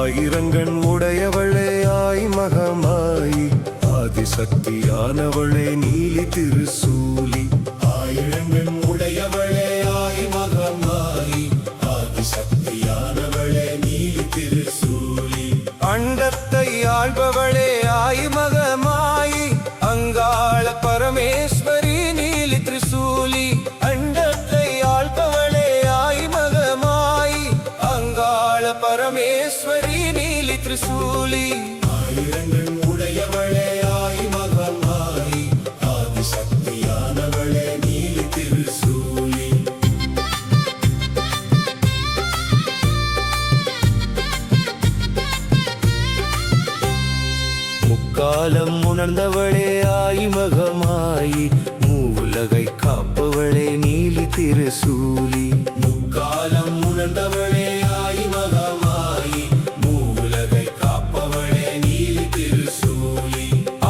ஆயிரங்கண் உடையவளே ஆய் மகமாயி ஆதிசக்தியானவளே நீலி திருசூலி. ஆயிரங்கண் உடையவளே ஆய் மகமாயி ஆதிசக்தியானவளே நீலி திருசூலி. அண்டத்தை ஆள்பவளே ஆய் மகமாயி அங்காள பரமேஸ்வரி நீலி திரிசூலி. அண்டத்தை ஆள்பவளே ஆய் மகமாயி அங்காள பரமேஸ்வரி நீலி திரிசூலி. ஆயிரங்கண் உடையவளே ஆய் மகமாயி ஆதிசக்தியானவளே நீலி திருசூலி. முக்காலம் உணர்ந்தவளே ஆய் மகமாயி மூவுலகை காப்பவளே நீலி திருசூலி. முக்காலம் உணர்ந்தவளே ஆய் மகமாயி மூவுலகை காப்பவளே நீலி திருசூலி.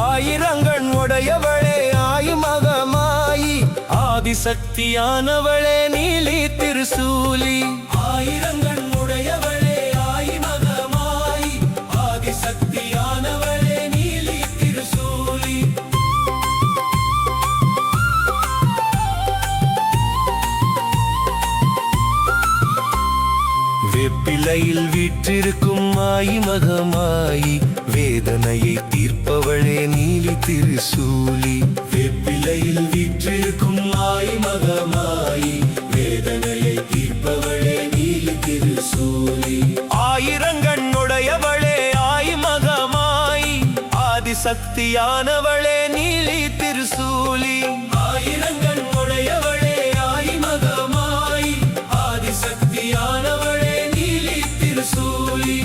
ஆயிரங்கண் உடையவளே ஆய் மகமாயி ஆதிசக்தியானவளே நீலி திருசூலி. ஆயிரங்கண் உடையவளே ஆய் மகமாயி ஆதிசக்தியானவளே நீலி திருசூலி. வெப்பிலையில் வீற்றிருக்கும் ஆய் மகமாயி வேதனையை தீர்ப்பவளே நீலி திருசூலி. வெப்பிலையில் வீற்றிருக்கும் ஆய் மகமாயி வேதனையை தீர்ப்பவளே நீலி திருசூலி. ஆயிரங்கண் உடையவளே ஆய் மகமாயி ஆதிசக்தியானவளே நீலி திருசூலி. ஆயிரங்கண் உடையவளே ஆய் மகமாயி ஆதிசக்தியானவளே நீலி திருசூலி.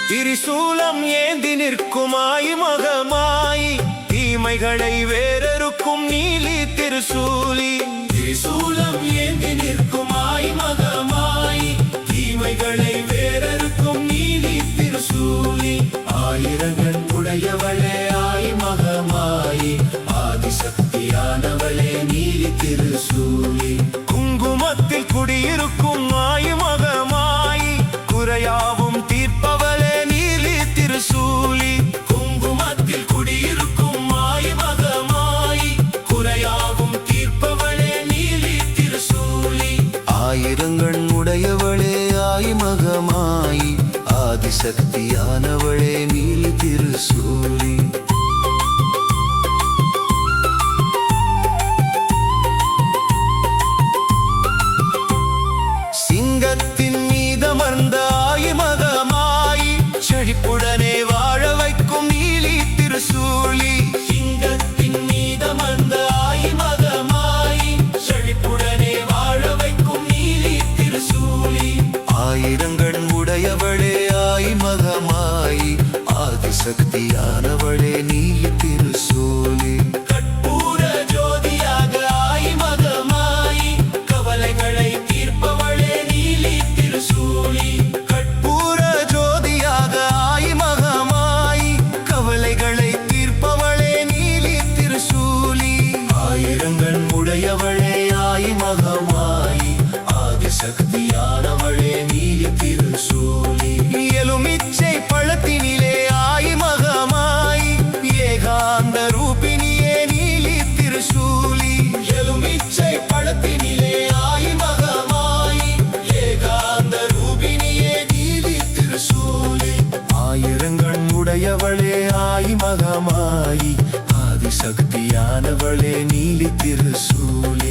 திரிசூலம் ஏந்தி நிற்கும் ஆய் மகமாயி தீமைகளை வேறறுக்கும் நீலி திருசூலி. திரிசூலம் ஏந்தி நிற்கும் ஆய் மகமாயி தீமைகளை வேறறுக்கும் நீலி திருசூலி. ஆயிரங்கண் உடையவளே ஆய் மகமாயி ஆதிசக்தியானவளே நீலி திருசூலி. குங்குமத்தில் குடியிருக்கும் ஆய் மகமாயி குறையாவும் தீர்ப்பவளே நீலி திருசூலி. குங்குமத்தில் குடியிருக்கும் ஆய் மகமாயி குறையாவும் தீர்ப்பவளே நீலி திருசூலி. ஆயிரங்கண் உடையவளே ஆய் மகமாயி ஆதிசக்தியானவளே நீலி திருசூலி. சிங்கத்தின் மீதமர்ந்த ஆய் மகமாயி செழிப்புடனே வாழ வைக்கும் நீலி திருசூலி. சிங்கத்தின் மீதமர்ந்த ஆய் மகமாயி செழிப்புடனே வாழ வைக்கும் நீலி திருசூலி. ஆயிரங்கண் உடையவளே ஆய் மகமாயி ஆதிசக்தியானவளே நீலி திருசூலி. கற்பூர ஜோதியாக ஆய் மகமாயி கவலைகளை தீர்ப்பவளே நீலி திருசூலி. கற்பூர ஜோதியாக ஆய் மகமாயி கவலைகளை தீர்ப்பவளே நீலி திருசூலி. ஆயிரங்கண் உடையவளே ஆய் மகமாயி ஆதிசக்தியானவளே நீலி திருசூலி. எலுமிச்சை பழத்தினிலே ஆய் மகமாயி ஏகாந்த ரூபினியே நீலி திருசூலி. எலுமிச்சை பழத்தினிலே ஆய் மகமாயி ஏகாந்த ரூபினியே நீலி திருசூலி. ஆயிரங்கண் உடையவளே ஆய் மகமாயி ஆதிசக்தியானவளே நீலி திருசூலி.